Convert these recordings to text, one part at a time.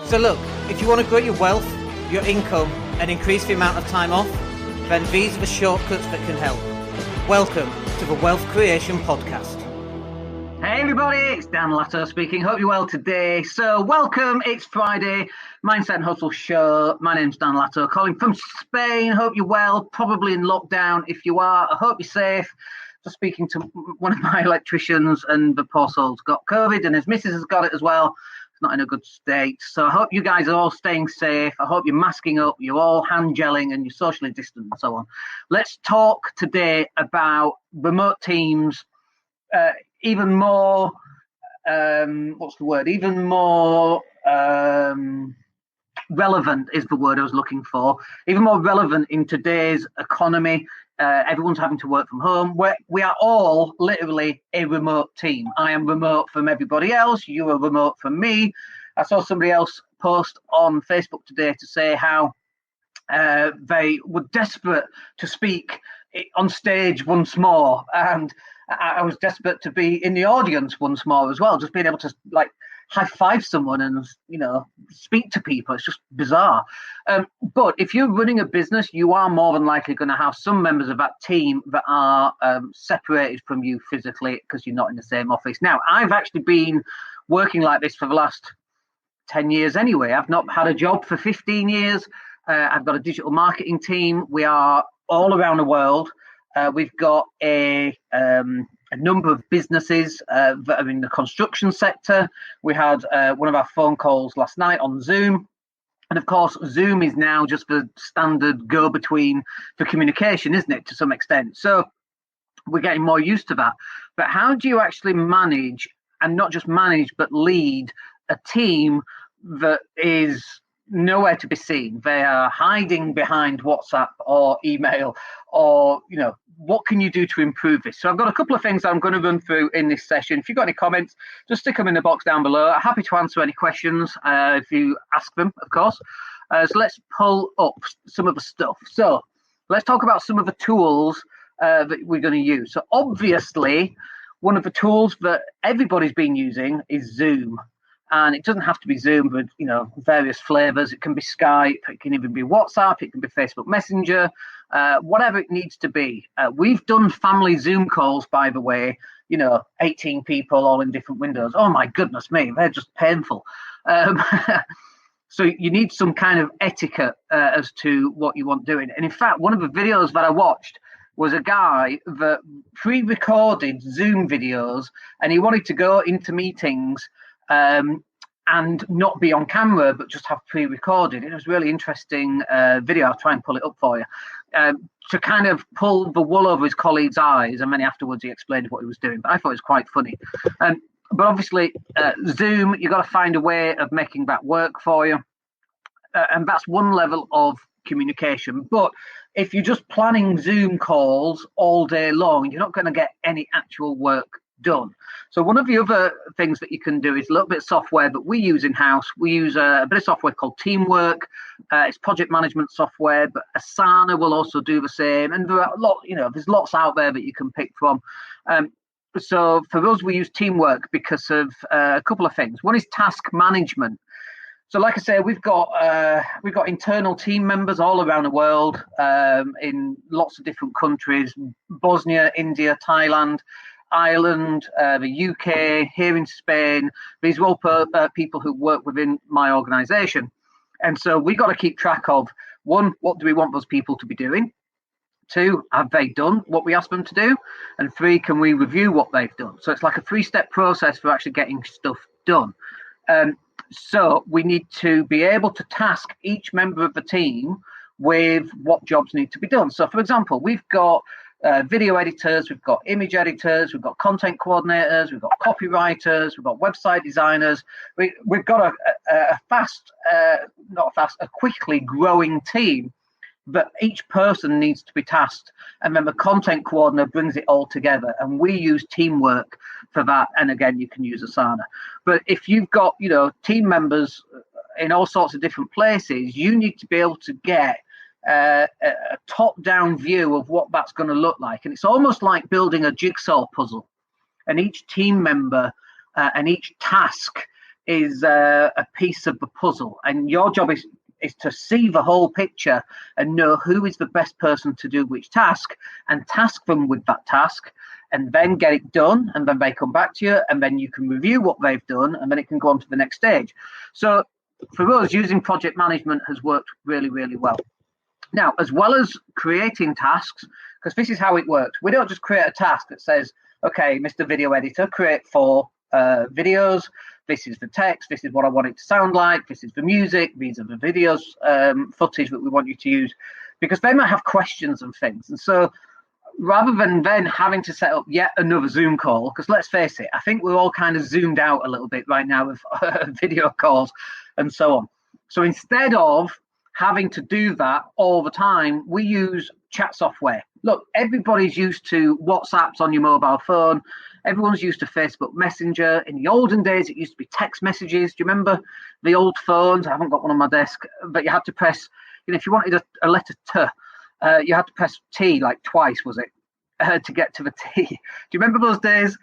So look, if you want to grow your wealth, your income, and increase the amount of time off, then these are the shortcuts that can help. Welcome to the Wealth Creation Podcast. Hey everybody, it's Daniel Latto speaking. Hope you're well today. So welcome, it's Friday, Mindset and Hustle Show. My name's Dan Latto, calling from Spain. Hope you're well, probably in lockdown. If you are, I hope you're safe. Just speaking to one of my electricians, and the poor soul's got COVID, and his missus has got it as well. It's not in a good state. So I hope you guys are all staying safe. I hope you're masking up, you're all hand gelling, and you're socially distant and so on. Let's talk today about remote teams, even more, even more relevant is the word I was looking for. Even more relevant in today's economy. Everyone's having to work from home. We are all literally a remote team. I am remote from everybody else. You are remote from me. I saw somebody else post on Facebook today to say how they were desperate to speak on stage once more, and I was desperate to be in the audience once more as well, just being able to like high five someone and, you know, speak to people. It's just bizarre. But if you're running a business, you are more than likely going to have some members of that team that are separated from you physically because you're not in the same office. Now, I've actually been working like this for the last 10 years anyway. I've not had a job for 15 years. I've got a digital marketing team. We are all around the world. We've got a number of businesses that are in the construction sector. We had one of our phone calls last night on Zoom. And of course, Zoom is now just the standard go-between for communication, isn't it, to some extent? So we're getting more used to that. But how do you actually manage, and not just manage, but lead a team that is nowhere to be seen? They are hiding behind WhatsApp or email, or, you know, what can you do to improve this? So I've got a couple of things I'm going to run through in this session. If you've got any comments, just stick them in the box down below. I'm happy to answer any questions if you ask them, of course. So let's pull up some of the stuff. So let's talk about some of the tools that we're going to use. So obviously, one of the tools that everybody's been using is Zoom. And it doesn't have to be Zoom, but, you know, various flavors. It can be Skype, it can even be WhatsApp, it can be Facebook Messenger, whatever it needs to be. We've done family Zoom calls, by the way, you know, 18 people all in different windows. Oh my goodness me, they're just painful. So you need some kind of etiquette as to what you want doing. And in fact, one of the videos that I watched was a guy that pre-recorded Zoom videos, and he wanted to go into meetings and not be on camera, but just have pre-recorded. It was a really interesting video. I'll try and pull it up for you, to kind of pull the wool over his colleagues' eyes, and then afterwards he explained what he was doing. But I thought it was quite funny. But obviously, Zoom, you've got to find a way of making that work for you. And that's one level of communication. But if you're just planning Zoom calls all day long, you're not going to get any actual work done. So one of the other things that you can do is a little bit of software that we use in-house. We use a bit of software called Teamwork. It's project management software, but Asana will also do the same. And there are there's lots out there that you can pick from. So for us, we use Teamwork because of a couple of things. One is task management. So like I say, we've got internal team members all around the world, in lots of different countries: Bosnia, India, Thailand, Ireland, the UK, here in Spain. These are all people who work within my organisation. And so we got to keep track of, one, what do we want those people to be doing? Two, have they done what we asked them to do? And three, can we review what they've done? So it's like a 3-step process for actually getting stuff done. So we need to be able to task each member of the team with what jobs need to be done. So, for example, we've got video editors, we've got image editors, we've got content coordinators, we've got copywriters, we've got website designers. We've got a quickly growing team that each person needs to be tasked, and then the content coordinator brings it all together, and we use Teamwork for that. And again, you can use Asana. But if you've got, team members in all sorts of different places, you need to be able to get a top-down view of what that's going to look like. And it's almost like building a jigsaw puzzle, and each team member and each task is a piece of the puzzle, and your job is to see the whole picture and know who is the best person to do which task, and task them with that task, and then get it done, and then they come back to you, and then you can review what they've done, and then it can go on to the next stage. So for us, using project management has worked really, really well. Now, as well as creating tasks, because this is how it works, we don't just create a task that says, okay, Mr. Video Editor, create 4 videos. This is the text. This is what I want it to sound like. This is the music. These are the videos, footage that we want you to use, because they might have questions and things. And so rather than then having to set up yet another Zoom call, because let's face it, I think we're all kind of zoomed out a little bit right now with video calls and so on. So instead of having to do that all the time, we use chat software. Look, everybody's used to WhatsApps on your mobile phone. Everyone's used to Facebook Messenger. In the olden days, it used to be text messages. Do you remember the old phones? I haven't got one on my desk, but you had to press, if you wanted a letter T, you had to press T like twice, was it, to get to the T. Do you remember those days?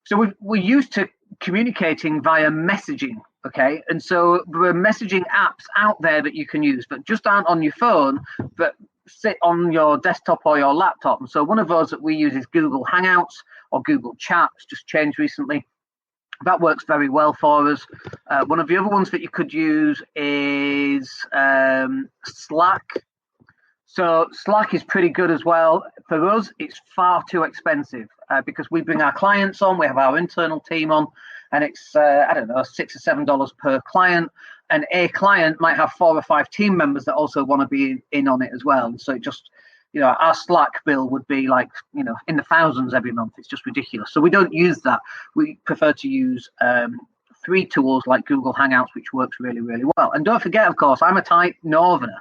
So we're used to communicating via messaging, okay? And so there are messaging apps out there that you can use that just aren't on your phone, but sit on your desktop or your laptop. And so one of those that we use is Google Hangouts or Google Chats, just changed recently. That works very well for us. One of the other ones that you could use is Slack. So Slack is pretty good as well. For us, it's far too expensive because we bring our clients on, we have our internal team on, and it's, I don't know, $6 or $7 per client. And a client might have 4 or 5 team members that also want to be in on it as well. And so it just, our Slack bill would be like, in the thousands every month. It's just ridiculous. So we don't use that. We prefer to use free tools like Google Hangouts, which works really, really well. And don't forget, of course, I'm a tight northerner.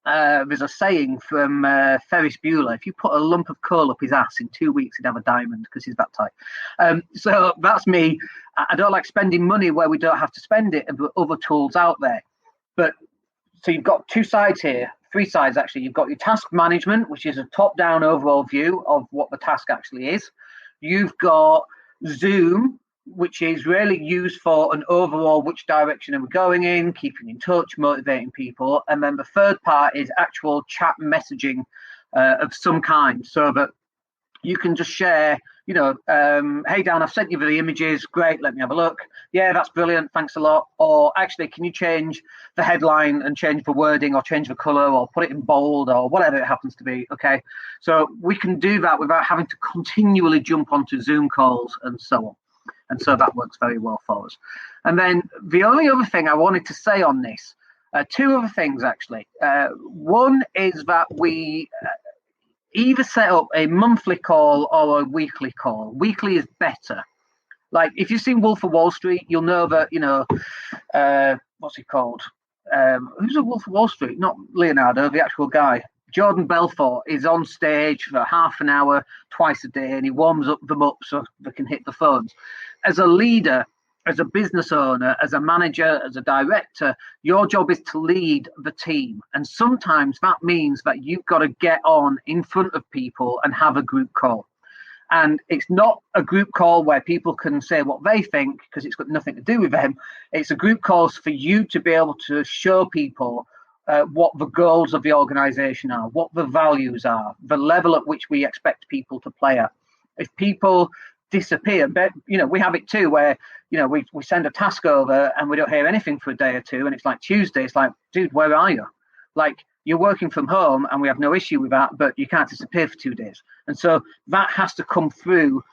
There's a saying from Ferris Bueller: if you put a lump of coal up his ass, in 2 weeks he'd have a diamond, because he's that tight. So that's me. I don't like spending money where we don't have to spend it, and there are other tools out there. But so you've got 2 sides here, 3 sides actually. You've got your task management, which is a top-down overall view of what the task actually is. You've got Zoom, which is really used for an overall which direction are we going in, keeping in touch, motivating people. And then the third part is actual chat messaging of some kind, so that you can just share, hey Dan, I've sent you the images, great, let me have a look. Yeah, that's brilliant, thanks a lot. Or actually, can you change the headline and change the wording or change the color or put it in bold or whatever it happens to be, okay? So we can do that without having to continually jump onto Zoom calls and so on. And so that works very well for us. And then the only other thing I wanted to say on this, 2 other things actually. One is that we either set up a monthly call or a weekly call. Weekly is better. Like if you've seen Wolf of Wall Street, you'll know that, what's he called? Who's a Wolf of Wall Street? Not Leonardo, the actual guy. Jordan Belfort is on stage for half an hour twice a day, and he warms them up so they can hit the phones. As a leader, as a business owner, as a manager, as a director, your job is to lead the team. And sometimes that means that you've got to get on in front of people and have a group call. And it's not a group call where people can say what they think, because it's got nothing to do with them. It's a group call for you to be able to show people what the goals of the organization are, what the values are, the level at which we expect people to play at. If people disappear, but we have it too where we send a task over and we don't hear anything for a day or 2, and it's like Tuesday, it's like, dude, where are you? Like, you're working from home and we have no issue with that, but you can't disappear for 2 days. And so that has to come through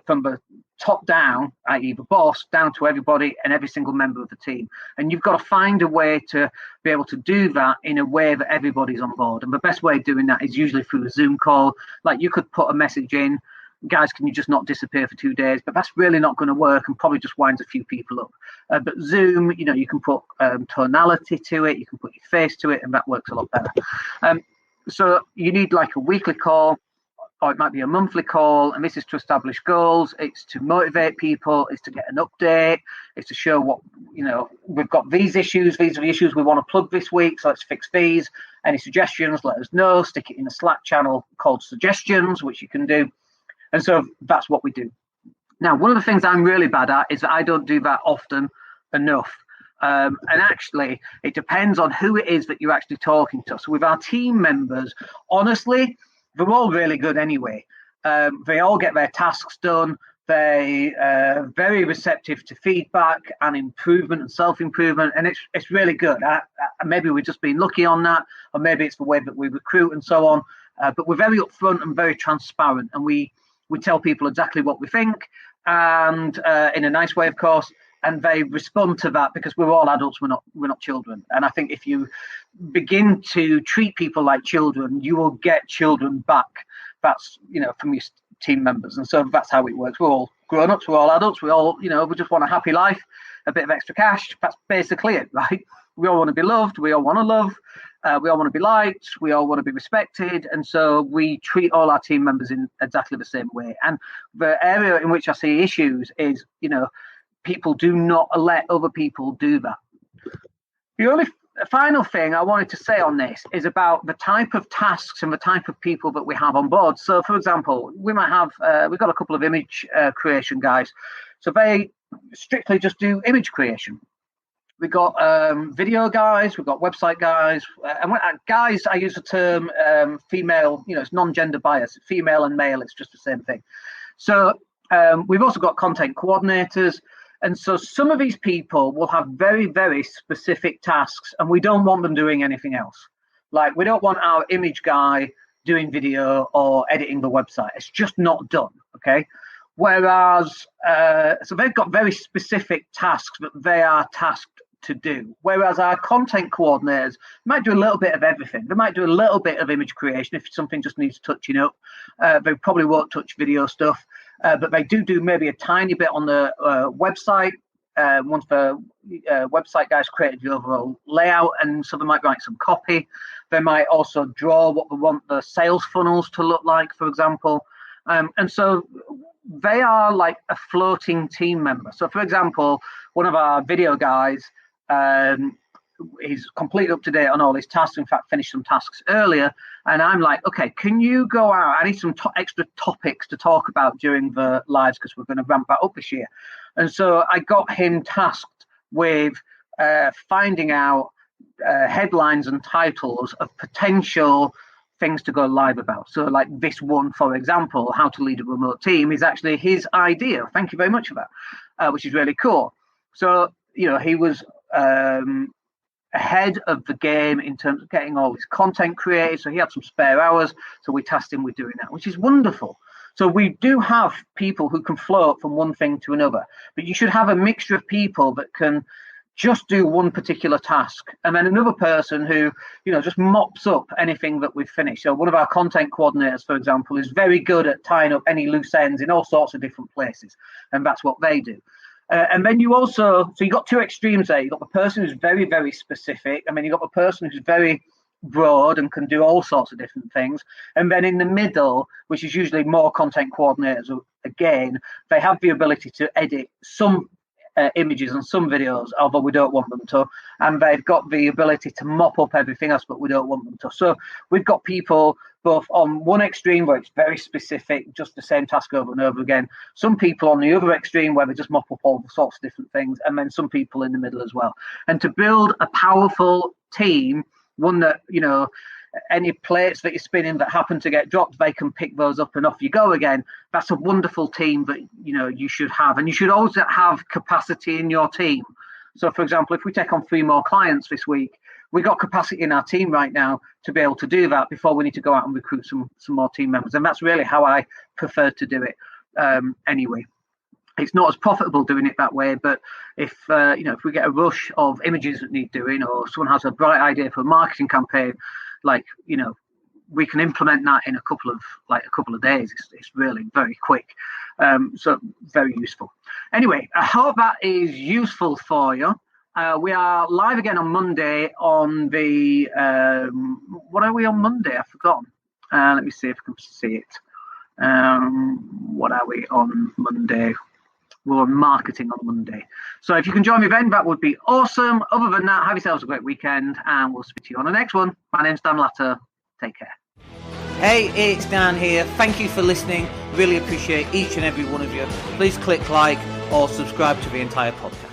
from the top down, i.e. the boss, down to everybody and every single member of the team. And you've got to find a way to be able to do that in a way that everybody's on board. And the best way of doing that is usually through a Zoom call. Like, you could put a message in, guys, can you just not disappear for 2 days? But that's really not going to work and probably just winds a few people up. But Zoom, you can put tonality to it, you can put your face to it, and that works a lot better. So you need like a weekly call, or it might be a monthly call, and this is to establish goals. It's to motivate people. It's to get an update. It's to show what, we've got these issues. These are the issues we want to plug this week, so let's fix these. Any suggestions, let us know. Stick it in a Slack channel called suggestions, which you can do. And so that's what we do. Now, one of the things I'm really bad at is that I don't do that often. enough. And actually, it depends on who it is that you're actually talking to. So with our team members, honestly, they're all really good anyway. They all get their tasks done. They are very receptive to feedback and improvement and self-improvement, and it's really good. Maybe we've just been lucky on that, or maybe it's the way that we recruit and so on. But we're very upfront and very transparent, and we tell people exactly what we think, and in a nice way, of course. And they respond to that because we're all adults, we're not children. And I think if you begin to treat people like children, you will get children back. That's, from your team members. And so that's how it works. We're all grown-ups, we're all adults, we all, we just want a happy life, a bit of extra cash. That's basically it, right? We all want to be loved, we all want to love, we all want to be liked, we all want to be respected. And so we treat all our team members in exactly the same way. And the area in which I see issues is, people do not let other people do that. The only final thing I wanted to say on this is about the type of tasks and the type of people that we have on board. So, for example, we might have, we've got a couple of image creation guys. So they strictly just do image creation. We've got video guys, we've got website guys. And guys, I use the term female, it's non-gender bias, female and male, it's just the same thing. So we've also got content coordinators. And so some of these people will have very, very specific tasks, and we don't want them doing anything else. Like, we don't want our image guy doing video or editing the website. It's just not done, okay? Whereas, so they've got very specific tasks that they are tasked to do. Whereas our content coordinators might do a little bit of everything. They might do a little bit of image creation if something just needs touching up. They probably won't touch video stuff. But they do maybe a tiny bit on the website. Once the website guys created the overall layout, and so they might write some copy. They might also draw what they want the sales funnels to look like, for example. And so they are like a floating team member. So, for example, one of our video guys, he's completely up to date on all his tasks. In fact, finished some tasks earlier. And I'm like, okay, can you go out? I need some extra topics to talk about during the lives because we're going to ramp that up this year. And so I got him tasked with finding out headlines and titles of potential things to go live about. So like this one, for example, how to lead a remote team is actually his idea. Thank you very much for that, which is really cool. So, he was ahead of the game in terms of getting all his content created. So he had some spare hours. So we tasked him with doing that, which is wonderful. So we do have people who can float from one thing to another, but you should have a mixture of people that can just do one particular task. And then another person who, just mops up anything that we've finished. So one of our content coordinators, for example, is very good at tying up any loose ends in all sorts of different places. And that's what they do. And then you also, so you've got two extremes there. You've got the person who's very, very specific. I mean, you've got the person who's very broad and can do all sorts of different things. And then in the middle, which is usually more content coordinators, again, they have the ability to edit some images and some videos, although we don't want them to. And they've got the ability to mop up everything else, but we don't want them to. So we've got people both on one extreme where it's very specific, just the same task over and over again. Some people on the other extreme where they just mop up all sorts of different things. And then some people in the middle as well. And to build a powerful team, one that, any plates that you're spinning that happen to get dropped, they can pick those up and off you go again. That's a wonderful team that, you should have. And you should also have capacity in your team. So, for example, if we take on 3 more clients this week, we've got capacity in our team right now to be able to do that before we need to go out and recruit some more team members. And that's really how I prefer to do it anyway. It's not as profitable doing it that way, but if if we get a rush of images that need doing, or someone has a bright idea for a marketing campaign, we can implement that in a couple of days. It's really very quick, so very useful. Anyway, I hope that is useful for you. We are live again on Monday on the what are we on Monday? I've forgotten. Let me see if I can see it. What are we on Monday? We're on marketing on Monday. So if you can join me then, that would be awesome. Other than that, have yourselves a great weekend, and we'll speak to you on the next one. My name's Dan Latto. Take care. Hey, it's Dan here. Thank you for listening. Really appreciate each and every one of you. Please click like or subscribe to the entire podcast.